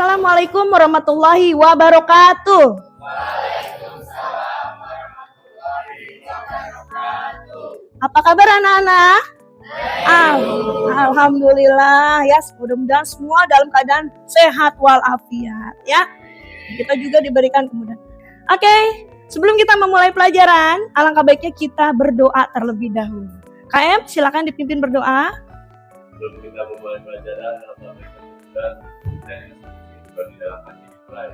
Assalamualaikum warahmatullahi wabarakatuh. Apa kabar anak-anak? Alhamdulillah ya, mudah-mudahan semua dalam keadaan sehat walafiat ya. Kita juga diberikan kemudahan. Oke, sebelum kita memulai pelajaran, alangkah baiknya kita berdoa terlebih dahulu. KM, silakan dipimpin berdoa. Sebelum kita memulai pelajaran, alangkah baiknya dan dalam hati mulai.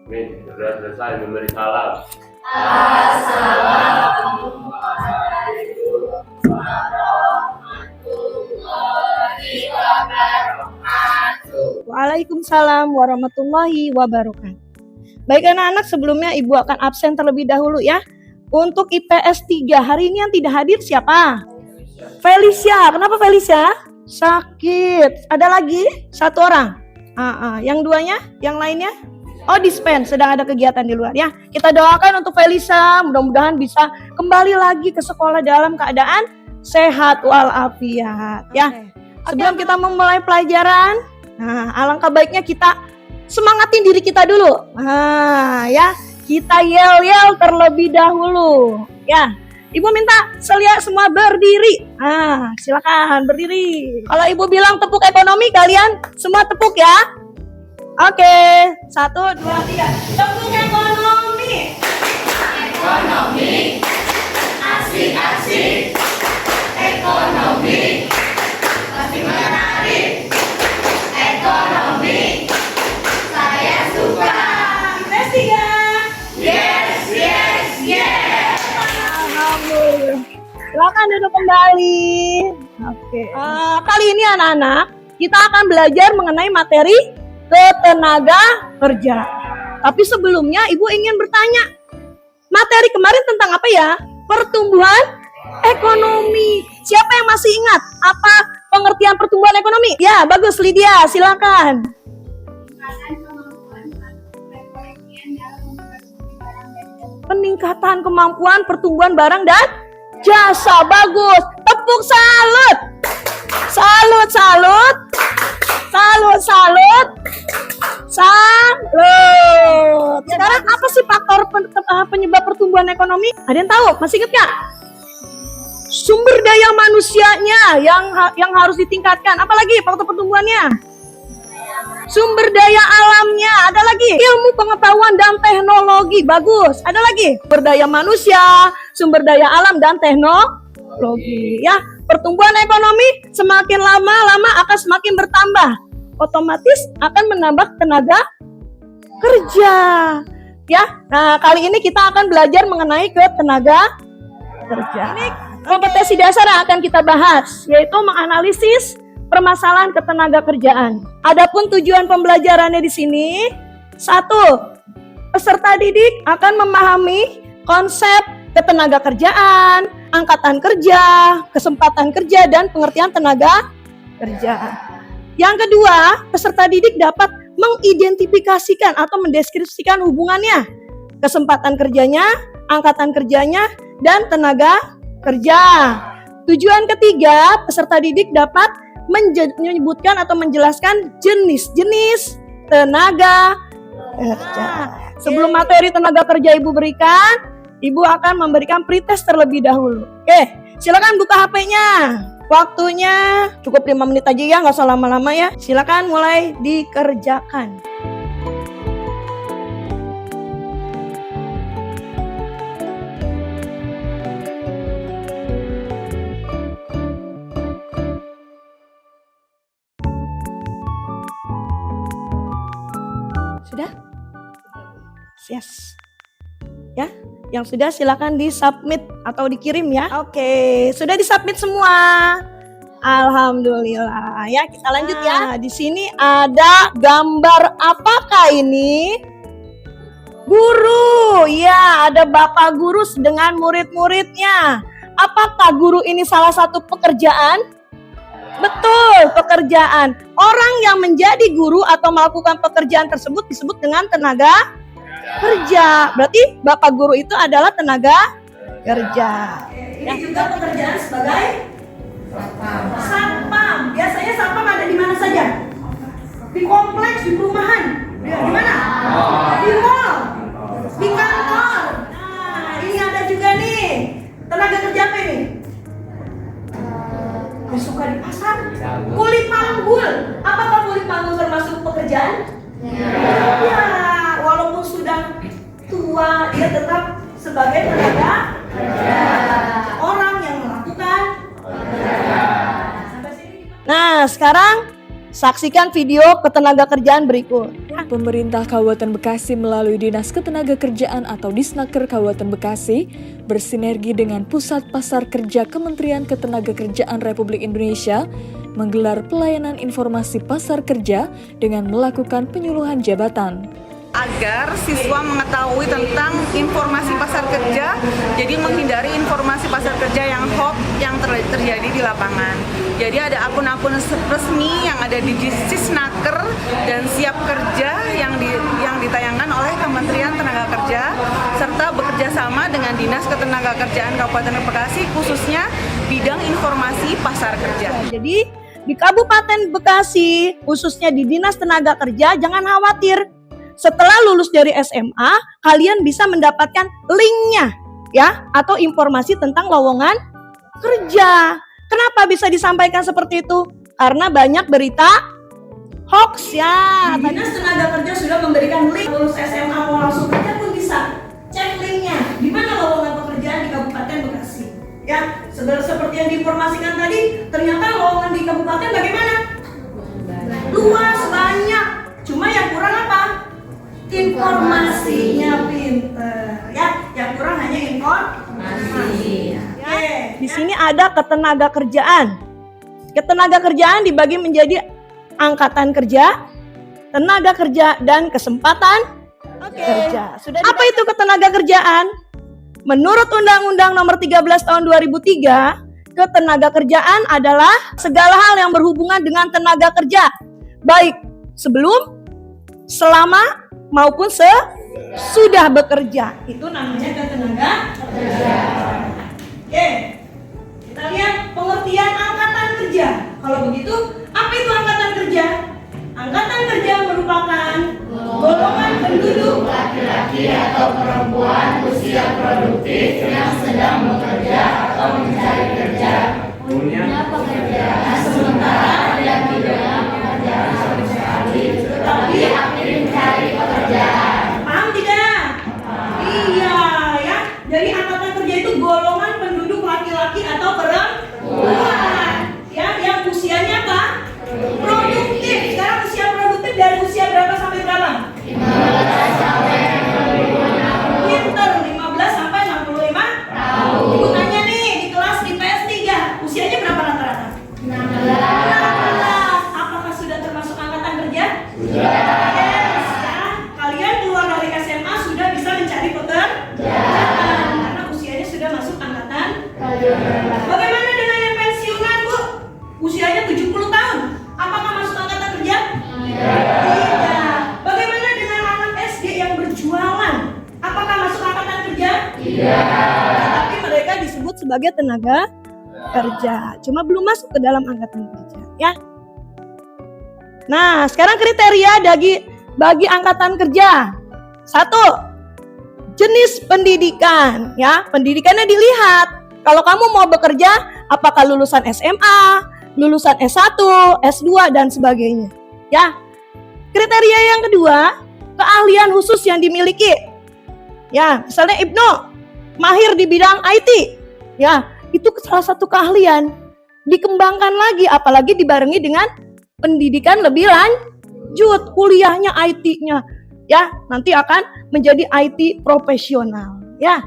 Amin. Sudah selesai memberi salam. Assalamualaikum warahmatullahi wabarakatuh. Waalaikumsalam warahmatullahi wabarakatuh. Baik anak-anak, sebelumnya Ibu akan absen terlebih dahulu ya. Untuk IPS 3 hari ini yang tidak hadir siapa? Felicia. Kenapa Felicia? Sakit. Ada lagi? Satu orang. Yang duanya? Yang lainnya? Oh, dispen, sedang ada kegiatan di luar ya. Kita doakan untuk Felicia, mudah-mudahan bisa kembali lagi ke sekolah dalam keadaan sehat walafiat ya. Sebelum kita memulai pelajaran, alangkah baiknya kita semangatin diri kita dulu. Ya, kita yel-yel terlebih dahulu ya. Ibu minta semua berdiri. Silakan berdiri. Kalau Ibu bilang tepuk ekonomi, kalian semua tepuk ya. Oke, 1, 2, 3. Tepuk ekonomi. Ekonomi, asik-asik. Ekonomi, pasti menarik. Ekonomi, saya suka. IPS 3. Yes, yes, yes. Alhamdulillah. Silakan duduk kembali. Oke. Kali ini anak-anak, kita akan belajar mengenai materi ketenaga kerja. Tapi sebelumnya Ibu ingin bertanya, materi kemarin tentang apa ya? Pertumbuhan ekonomi. Siapa yang masih ingat apa pengertian pertumbuhan ekonomi? Ya, bagus Lydia, silakan. Peningkatan kemampuan pertumbuhan barang dan jasa. Bagus. Tepuk salut. Salut, salut. Salut, salut. Salut. Sekarang apa sih faktor penyebab pertumbuhan ekonomi? Ada yang tahu? Masih ingat gak? Sumber daya manusianya yang harus ditingkatkan. Apalagi faktor pertumbuhannya? Sumber daya alamnya. Ada lagi? Ilmu pengetahuan dan teknologi. Bagus. Ada lagi? Sumber daya manusia, sumber daya alam dan teknologi. Ya, pertumbuhan ekonomi semakin lama akan semakin bertambah. Otomatis akan menambah tenaga kerja. Ya. Nah, kali ini kita akan belajar mengenai tenaga kerja. Ini kompetensi dasar yang akan kita bahas, yaitu menganalisis permasalahan ketenaga kerjaan. Adapun tujuan pembelajarannya di sini, 1, peserta didik akan memahami konsep ketenaga kerjaan, angkatan kerja, kesempatan kerja, dan pengertian tenaga kerja. Yang kedua, peserta didik dapat mengidentifikasikan atau mendeskripsikan hubungannya, kesempatan kerjanya, angkatan kerjanya, dan tenaga kerja. Tujuan ketiga, peserta didik dapat menyebutkan atau menjelaskan jenis-jenis tenaga kerja. Sebelum materi tenaga kerja Ibu berikan, Ibu akan memberikan pretest terlebih dahulu. Oke, silakan buka HP-nya. Waktunya cukup 5 menit aja ya, nggak usah lama-lama ya. Silakan mulai dikerjakan. Sudah? Yes. Ya, yang sudah silakan di-submit atau dikirim ya. Oke, sudah di-submit semua. Alhamdulillah. Ya, kita lanjut ya. Di sini ada gambar apakah ini? Guru. Ya, ada Bapak guru dengan murid-muridnya. Apakah guru ini salah satu pekerjaan? Betul, pekerjaan. Orang yang menjadi guru atau melakukan pekerjaan tersebut disebut dengan tenaga kerja. Berarti Bapak guru itu adalah tenaga kerja. Yang juga pekerjaan sebagai satpam. Biasanya satpam ada di mana saja? Di kompleks, di perumahan. Ya, di mana? Di mall, di kantor. Nah, ini ada juga nih tenaga kerja apa ini? Yang suka di pasar. Kuli panggul. Apakah kuli panggul termasuk pekerjaan? Ya, walaupun sudah tua, dia tetap sebagai tenaga kerja. Orang yang melakukan sampai sini. Nah, sekarang saksikan video ketenagakerjaan berikut. Pemerintah Kabupaten Bekasi melalui Dinas Ketenagakerjaan atau Disnaker Kabupaten Bekasi bersinergi dengan Pusat Pasar Kerja Kementerian Ketenagakerjaan Republik Indonesia menggelar pelayanan informasi pasar kerja dengan melakukan penyuluhan jabatan. Agar siswa mengetahui tentang informasi pasar kerja, jadi menghindari informasi pasar kerja yang hoax yang terjadi di lapangan. Jadi ada akun-akun resmi yang ada di Disnaker dan Siap Kerja yang ditayangkan oleh Kementerian Tenaga Kerja serta bekerja sama dengan Dinas Ketenagakerjaan Kabupaten Bekasi khususnya bidang informasi pasar kerja. Jadi di Kabupaten Bekasi khususnya di Dinas Tenaga Kerja jangan khawatir. Setelah lulus dari SMA, kalian bisa mendapatkan linknya ya atau informasi tentang lowongan kerja. Kenapa bisa disampaikan seperti itu? Karena banyak berita hoax ya. Dinas Tenaga Kerja sudah memberikan link lulus SMA mau langsung kerja pun bisa. Cek linknya. Di mana lowongan pekerjaan di Kabupaten Bekasi? Ya, seperti yang diinformasikan tadi, ternyata lowongan di kabupaten bagaimana? Luas, banyak. Cuma yang kurang apa? Informasinya pinter ya, yang kurang hanya informasi. Di sini ada ketenaga kerjaan. Ketenaga kerjaan dibagi menjadi angkatan kerja, tenaga kerja, dan kesempatan kerja. Apa itu ketenaga kerjaan? Menurut Undang-Undang Nomor 13 Tahun 2003, ketenaga kerjaan adalah segala hal yang berhubungan dengan tenaga kerja, baik sebelum, selama, maupun sudah bekerja. Itu namanya ketenaga kerjaan. Oke, kita lihat pengertian angkatan kerja. Kalau begitu, apa itu angkatan kerja? Angkatan kerja merupakan golongan penduduk Laki-laki atau perempuan usia produktif yang sedang bekerja atau mencari kerja, punya pekerjaan sementara dan tidak pekerjaan sama sekali, tetapi aktif mencari pekerjaan. Paham tidak? Iya ya. Jadi angkatan kerja itu golongan penduduk laki-laki atau perempuan ya yang usianya apa? Produktif. Sekarang usia produktif dari usia berapa sampai berapa? 15 sampai 65 tahun. Pinter, 15 sampai 65 tahun. Ibu tanya nih di kelas di PS3, usianya berapa rata-rata? 16. Apakah sudah termasuk angkatan kerja? Sudah. Yes, ya. Kalian keluar dari SMA sudah bisa mencari pekerjaan karena usianya sudah masuk angkatan. Bagaimana dengan yang pensiunan, Bu? Usianya 70 tahun. Apakah masuk angkatan kerja? Tidak. Bagaimana dengan anak SD yang berjualan? Apakah masuk angkatan kerja? Tapi mereka disebut sebagai tenaga kerja. Cuma belum masuk ke dalam angkatan kerja, ya. Nah, sekarang kriteria bagi angkatan kerja. 1. Jenis pendidikan, ya. Pendidikannya dilihat. Kalau kamu mau bekerja, apakah lulusan SMA, lulusan S1, S2 dan sebagainya, ya. Kriteria yang kedua, keahlian khusus yang dimiliki. Ya, misalnya Ibnu mahir di bidang IT. Ya, itu salah satu keahlian. Dikembangkan lagi, apalagi dibarengi dengan pendidikan lebih lanjut, kuliahnya IT-nya. Ya, nanti akan menjadi IT profesional, ya.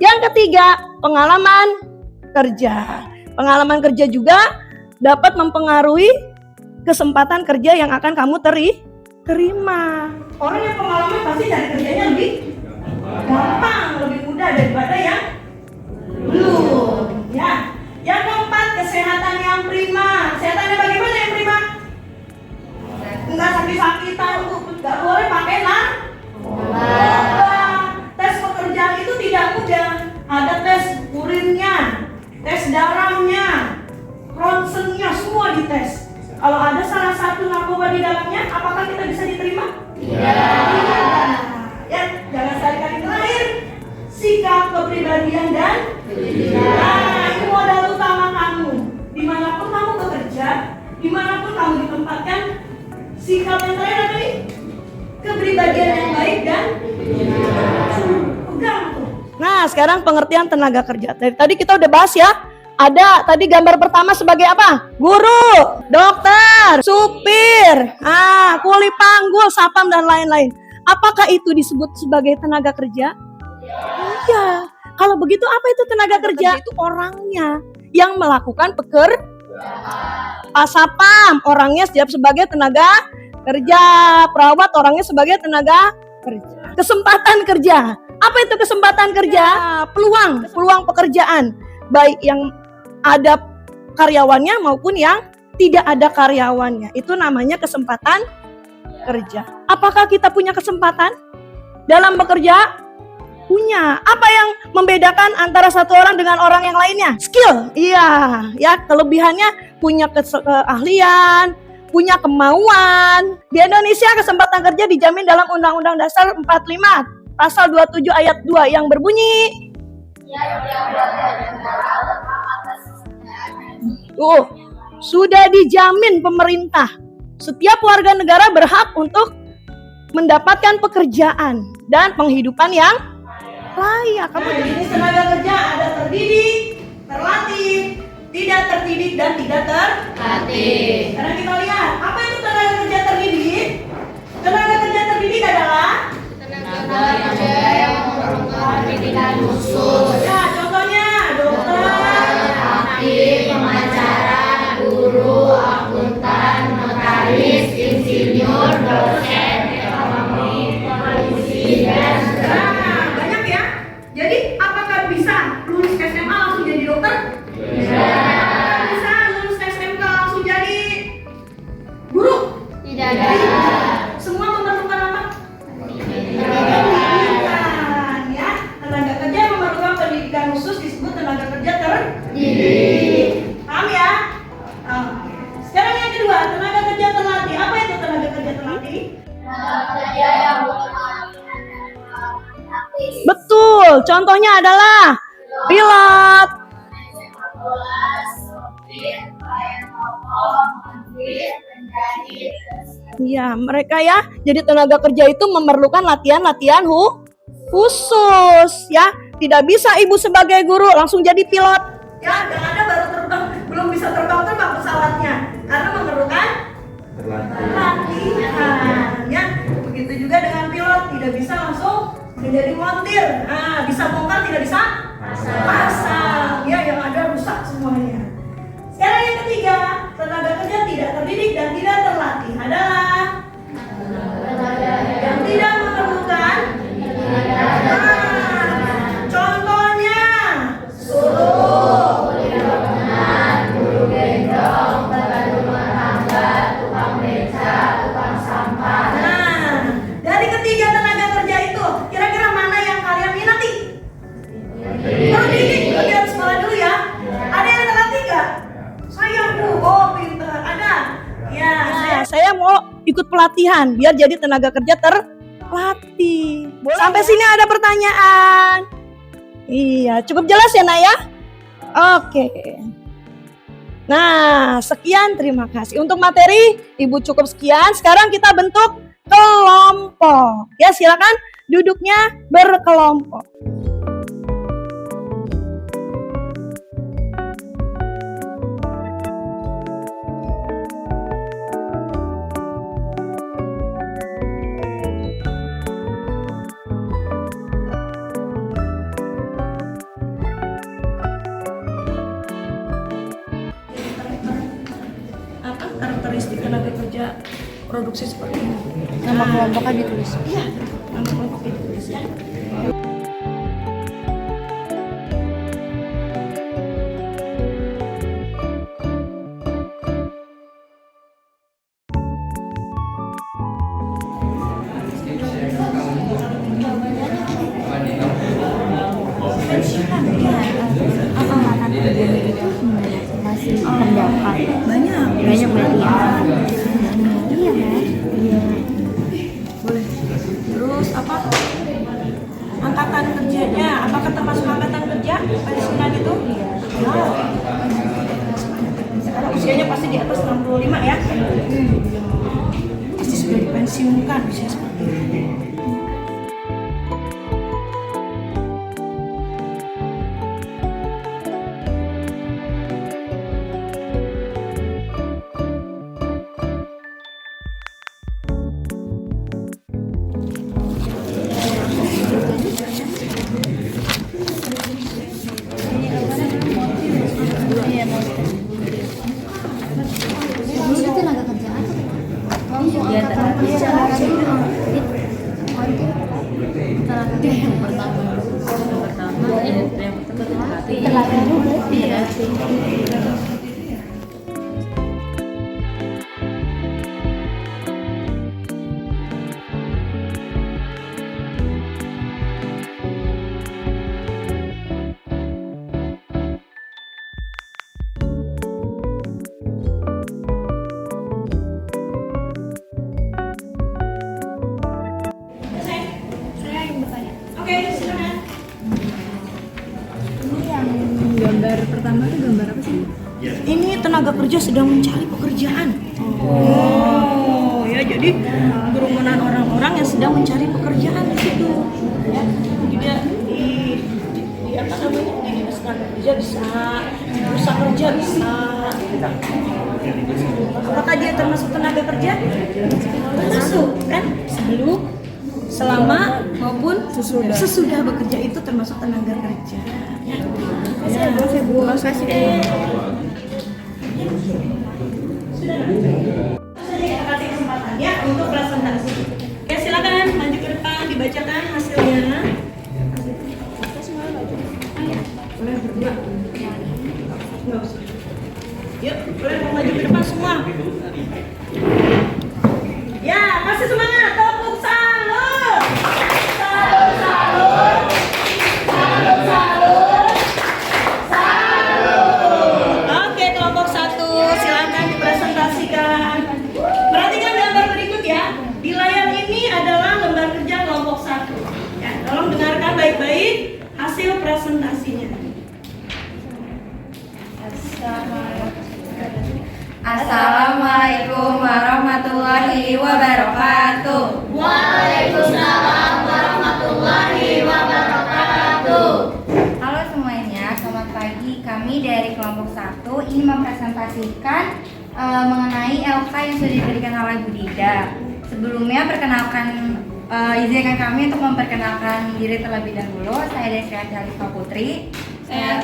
Yang ketiga, pengalaman kerja. Pengalaman kerja juga dapat mempengaruhi kesempatan kerja yang akan kamu terima. Orang yang pengalaman pasti cari kerjanya lebih gampang, lebih mudah daripada yang belum. Ya. Yang keempat, kesehatan yang prima. Kesehatannya bagaimana yang prima? Enggak sakit-sakitan, enggak boleh pakai narkoba. Tes pekerjaan itu tidak mudah. Ada tes urinnya, tes darahnya, ronsennya, semua dites. Kalau ada salah satu narkoba di dalamnya, apakah kita bisa diterima? Tidak. kepribadian dan nah, itu modal utama kamu. Dimanapun kamu bekerja, dimanapun kamu ditempatkan, sikap yang terakhir apa nih? Kepribadian yang baik dan pegang tuh. Nah, sekarang pengertian tenaga kerja. Tadi kita udah bahas ya. Ada tadi gambar pertama sebagai apa? Guru, dokter, supir, kuli panggul, sapam dan lain-lain. Apakah itu disebut sebagai tenaga kerja? Iya. Kalau begitu apa itu tenaga kerja? Itu orangnya yang melakukan Pasapam orangnya siap sebagai tenaga kerja, perawat orangnya sebagai tenaga kerja. Kesempatan kerja. Apa itu kesempatan kerja? Peluang pekerjaan. Baik yang ada karyawannya maupun yang tidak ada karyawannya. Itu namanya kesempatan kerja. Apakah kita punya kesempatan dalam bekerja? Punya. Apa yang membedakan antara satu orang dengan orang yang lainnya? Skill. Iya, ya, kelebihannya punya keahlian, punya kemauan. Di Indonesia kesempatan kerja dijamin dalam Undang-Undang Dasar 45 Pasal 27 ayat 2 yang berbunyi sudah dijamin pemerintah. Setiap warga negara berhak untuk mendapatkan pekerjaan dan penghidupan yang layak. Kamu jenis tenaga kerja ada terdidik, terlatih, tidak terdidik dan tidak terlatih. Sekarang kita lihat, apa itu tenaga kerja terdidik? Tenaga kerja terdidik adalah tenaga kerja yang memerlukan pendidikan khusus. Ya, contohnya dokter, hakim, pengacara, guru, akuntan, notaris, insinyur, dosen, ekonomi, polisi, dan banyak ya. Jadi apakah bisa lulus SMA langsung jadi dokter? Tidak. Apakah bisa lulus SMK langsung jadi guru? Tidak ada. Semua memerlukan apa? Pendidikan, ya. Tenaga kerja yang memerlukan pendidikan khusus disebut tenaga kerja terdidik. Paham ya? Oke. Sekarang yang kedua, tenaga kerja terlatih. Apa itu tenaga kerja terlatih? Kerja yang Betul. Contohnya adalah pilot. Iya, mereka ya. Jadi tenaga kerja itu memerlukan latihan-latihan khusus, ya. Tidak bisa ibu sebagai guru langsung jadi pilot. Ya, yang ada baru terbang, belum bisa terbang pesawatnya karena memerlukan latihan, ya. Begitu juga dengan pilot, tidak bisa langsung menjadi montir. Nah, bisa bongkar, tidak bisa pasang. Ya, yang ada rusak semuanya. Sekarang yang ketiga, tenaga kerja tidak terdidik dan tidak terlatih adalah yang tidak memerlukan. Contohnya suruh, guru gendong, pembantu rumah tangga, tukang beca, tukang sampah. Nah, dari ketiga tenaga kerja itu, kira-kira mana yang kalian minati? Terdidik, berarti harus sekolah dulu ya. Ada yang terlatih nggak? Saya Bu, oh pintar. Ada? Ya, saya mau ikut pelatihan biar jadi tenaga kerja terlatih. Sampai sini ada pertanyaan? Iya, cukup jelas ya Nak ya? Oke. Nah, sekian, terima kasih. Untuk materi, Ibu cukup sekian. Sekarang kita bentuk kelompok. Ya, silakan duduknya berkelompok. Apa karakteristik tenaga kerja produksi seperti ini? Nama kelompoknya ditulis. Iya, nama kelompoknya ditulis ya. Masih pendapat Banyak banyak berarti ya. Iya kan? Iya. boleh. Terus apa? Angkatan kerjanya, apakah termasuk angkatan Sekarang usianya pasti di atas 65 ya. Pasti sudah dipensiunkan usia seperti ini. Itu tenaga kerja apa? Iya, tenaga kerja. Tenaga yang pertama. Tenaga berarti ya. Oke, silakan. Ini yang gambar pertama itu gambar apa sih? Ini tenaga kerja sedang mencari pekerjaan. Oh, ya jadi kerumunan orang-orang yang sedang mencari pekerjaan di situ. Ya, tidak di apa namanya? Di dinas tenaga kerja bisa, di pusat kerja bisa. Apakah dia termasuk tenaga kerja? Termasuk kan? Sebelum, selama maupun sesudah bekerja itu termasuk tenaga kerja. Ya. Makasih Bu. Makasih. Sudah. Saya kasih kesempatan ya untuk presentasi. Ya silakan maju ke depan dibacakan hasilnya. Boleh berdua. Nggak usah. Yuk, boleh maju ke depan semua. Ya, kasih semangat. Tepuk salut. Salut, salut. Salut, salut. Salut. Oke, kelompok 1 silakan dipresentasikan. Perhatikan gambar berikut ya. Di layar ini adalah lembar kerja kelompok 1. Ya, tolong dengarkan baik-baik hasil presentasinya. Assalamualaikum warahmatullahi wabarakatuh. Waalaikumsalam warahmatullahi wabarakatuh. Halo semuanya, selamat pagi. Kami dari kelompok 1 ingin mempresentasikan mengenai LK yang sudah diberikan oleh Bu Dida. Sebelumnya izinkan kami untuk memperkenalkan diri terlebih dahulu. Saya Desriati Alifah Putri. Saya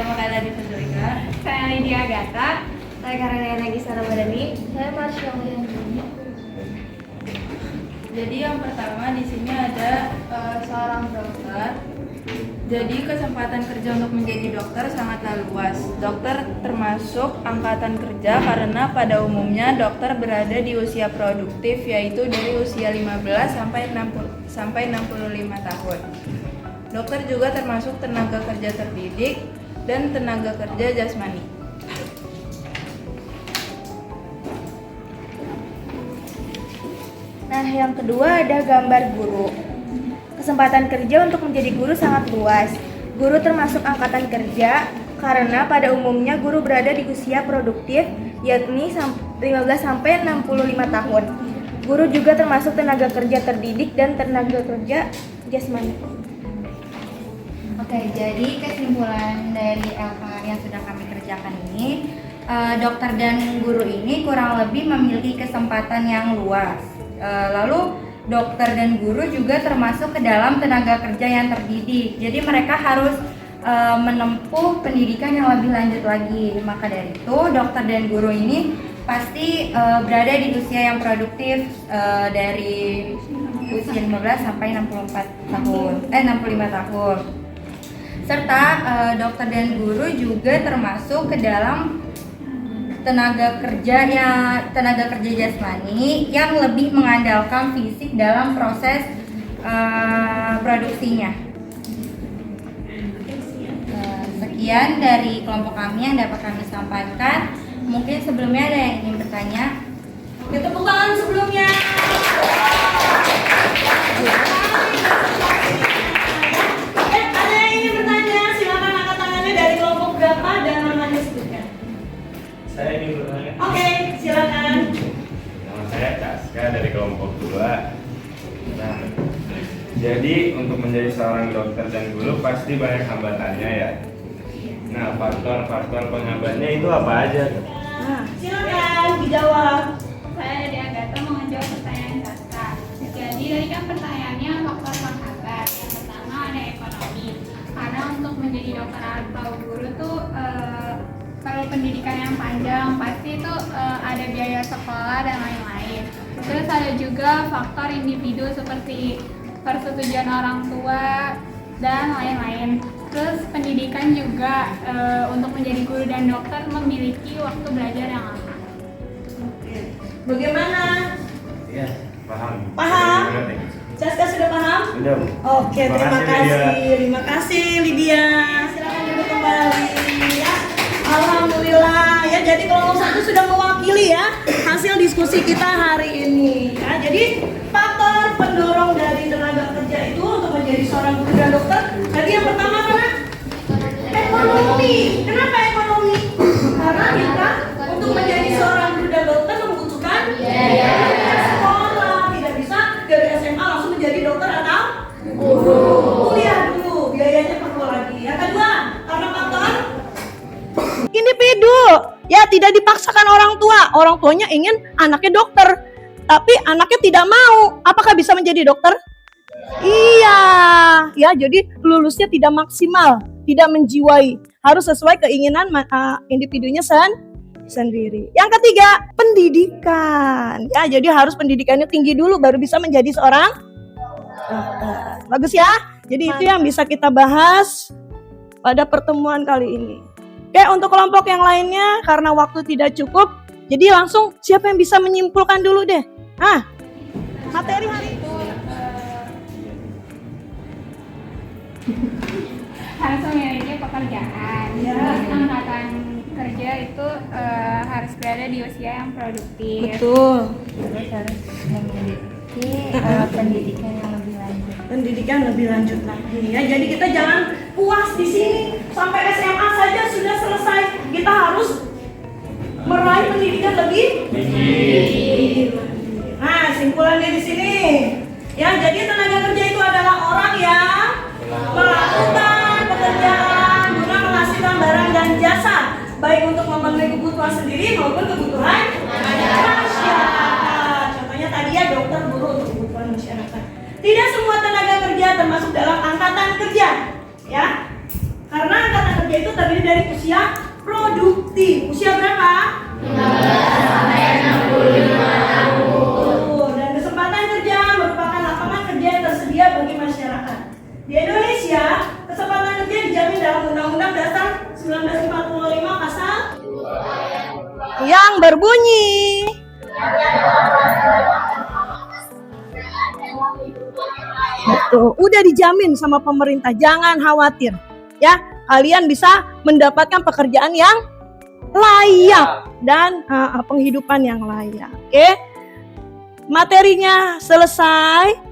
Makaila Difedulika. Saya Lydia Agatha. Saya Karania Nagisa Ramadhani. Saya Marsha Wiyanjuni. Jadi yang pertama di sini ada seorang dokter. Jadi kesempatan kerja untuk menjadi dokter sangatlah luas. Dokter termasuk angkatan kerja karena pada umumnya dokter berada di usia produktif, yaitu dari usia 15 sampai 65 tahun. Dokter juga termasuk tenaga kerja terdidik dan tenaga kerja jasmani. Nah, yang kedua ada gambar guru. Kesempatan kerja untuk menjadi guru sangat luas. Guru termasuk angkatan kerja karena pada umumnya guru berada di usia produktif, yakni 15 sampai 65 tahun. Guru juga termasuk tenaga kerja terdidik dan tenaga kerja jasmani. Oke, jadi kesimpulan dari LK yang sudah kami kerjakan ini, dokter dan guru ini kurang lebih memiliki kesempatan yang luas. Lalu dokter dan guru juga termasuk ke dalam tenaga kerja yang terdidik. Jadi mereka harus menempuh pendidikan yang lebih lanjut lagi. Maka dari itu dokter dan guru ini pasti berada di usia yang produktif dari usia 15 sampai 65 tahun. Serta dokter dan guru juga termasuk ke dalam tenaga kerja jasmani yang lebih mengandalkan fisik dalam proses produksinya. Sekian dari kelompok kami yang dapat kami sampaikan. Mungkin sebelumnya ada yang ingin bertanya. Oke, tepuk tangan sebelumnya. Ada yang ingin bertanya? Silakan angkat tangannya dari kelompok berapa pula. Nah, jadi untuk menjadi seorang dokter dan guru pasti banyak hambatannya ya. Nah, faktor-faktor penghambatnya itu apa aja? Nah, silakan dijawab. Saya dari Agatha mau menjawab pertanyaan Kakak. Jadi tadi kan pertanyaannya faktor penghambat. Yang pertama ada ekonomi. Karena untuk menjadi dokter atau guru tuh perlu pendidikan yang panjang. Pasti itu ada biaya sekolah dan lain-lain. Terus ada juga faktor individu seperti persetujuan orang tua dan lain-lain. Terus pendidikan juga untuk menjadi guru dan dokter memiliki waktu belajar yang lama. Bagaimana? Iya, paham. Paham? Mengerti. Saska sudah paham? Sudah, Bu. Oke, terima kasih. Lydia. Terima kasih Lydia. Silakan duduk kembali ya. Alhamdulillah ya. Jadi kelompok 1 sudah mewakili ya hasil diskusi kita hari ini. Ya, jadi faktor pendorong dari tenaga kerja itu untuk menjadi seorang guru dan dokter. Tadi yang pertama mana? Ekonomi. Kenapa ekonomi? Karena kita untuk menjadi seorang guru dan dokter membutuhkan biaya sekolah. Tidak bisa dari SMA langsung menjadi dokter atau guru. Kuliah dulu, biayanya perlu lagi. Yang kedua, karena faktor individu. Ya, tidak dipaksakan orang tua. Orang tuanya ingin anaknya dokter, tapi anaknya tidak mau. Apakah bisa menjadi dokter? Iya, ya jadi lulusnya tidak maksimal, tidak menjiwai, harus sesuai keinginan individunya sendiri. Yang ketiga, pendidikan. Ya, jadi harus pendidikannya tinggi dulu baru bisa menjadi seorang dokter. Bagus ya. Jadi itu yang bisa kita bahas pada pertemuan kali ini. Oke, untuk kelompok yang lainnya karena waktu tidak cukup, jadi langsung siapa yang bisa menyimpulkan dulu deh. Materi hari itu Harus memiliki pekerjaan. Terus angkatan kerja itu harus berada di usia yang produktif. betul. Terus harus memiliki pendidikan yang lebih lanjut. Pendidikan lebih lanjut lagi ya. Jadi kita jangan puas di sini sampai SMA saja sudah selesai. Kita harus meraih pendidikan lebih tinggi. Nah, simpulannya di sini. Ya, jadi tenaga kerja itu adalah orang yang melakukan pekerjaan guna menghasilkan barang dan jasa, baik untuk memenuhi kebutuhan sendiri maupun kebutuhan masyarakat. Contohnya tadi ya dokter, guru untuk kebutuhan masyarakat. Tidak semua tenaga kerja termasuk dalam angkatan kerja, ya. Karena angkatan kerja itu terdiri dari usia produktif. Usia berapa? 15 sampai 65 tahun. Dan kesempatan kerja merupakan lapangan kerja yang tersedia bagi masyarakat. Di Indonesia, kesempatan kerja dijamin dalam Undang-Undang Dasar 1945 pasal yang berbunyi betul, udah dijamin sama pemerintah, jangan khawatir ya, kalian bisa mendapatkan pekerjaan yang layak dan penghidupan yang layak. Oke, materinya selesai.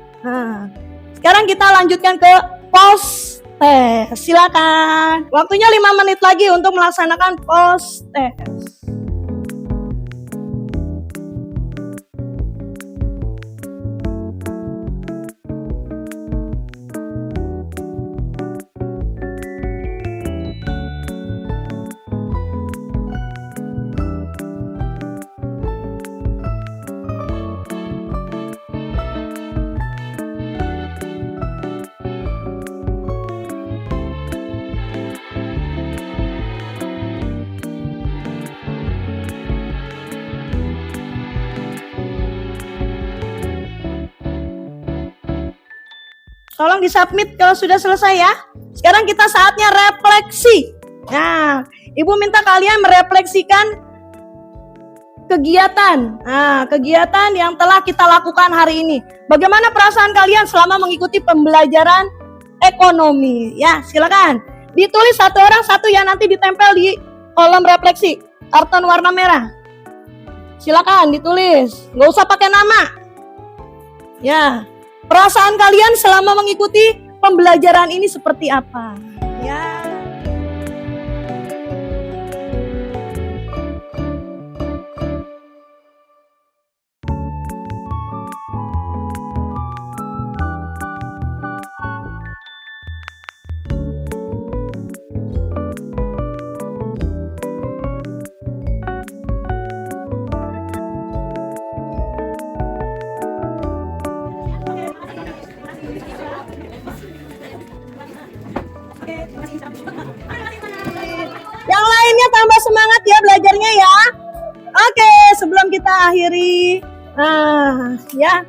Sekarang kita lanjutkan ke post test. Silakan, waktunya 5 menit lagi untuk melaksanakan post test. Tolong disubmit kalau sudah selesai ya. Sekarang kita saatnya refleksi. Nah, Ibu minta kalian merefleksikan kegiatan. Nah, kegiatan yang telah kita lakukan hari ini. Bagaimana perasaan kalian selama mengikuti pembelajaran ekonomi? Ya, silakan. Ditulis satu orang satu ya, nanti ditempel di kolom refleksi. Karton warna merah. Silakan ditulis. Nggak usah pakai nama. Ya. Perasaan kalian selama mengikuti pembelajaran ini seperti apa? Ya. tambah semangat ya belajarnya ya. Oke, sebelum kita akhiri, ya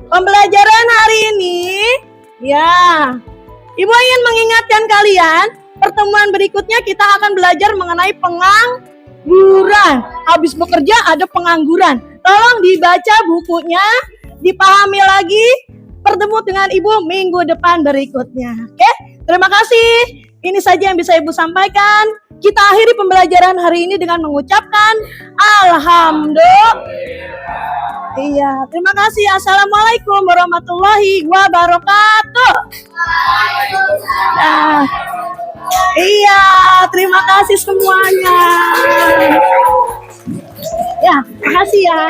pembelajaran hari ini, ya, Ibu ingin mengingatkan kalian, pertemuan berikutnya kita akan belajar mengenai pengangguran. Habis bekerja ada pengangguran. Tolong dibaca bukunya, dipahami lagi, bertemu dengan Ibu minggu depan berikutnya. Oke, terima kasih. Ini saja yang bisa Ibu sampaikan. Kita akhiri pembelajaran hari ini dengan mengucapkan Alhamdulillah. Iya, terima kasih. Assalamualaikum warahmatullahi wabarakatuh. Nah, iya, terima kasih semuanya. Ya, terima kasih ya.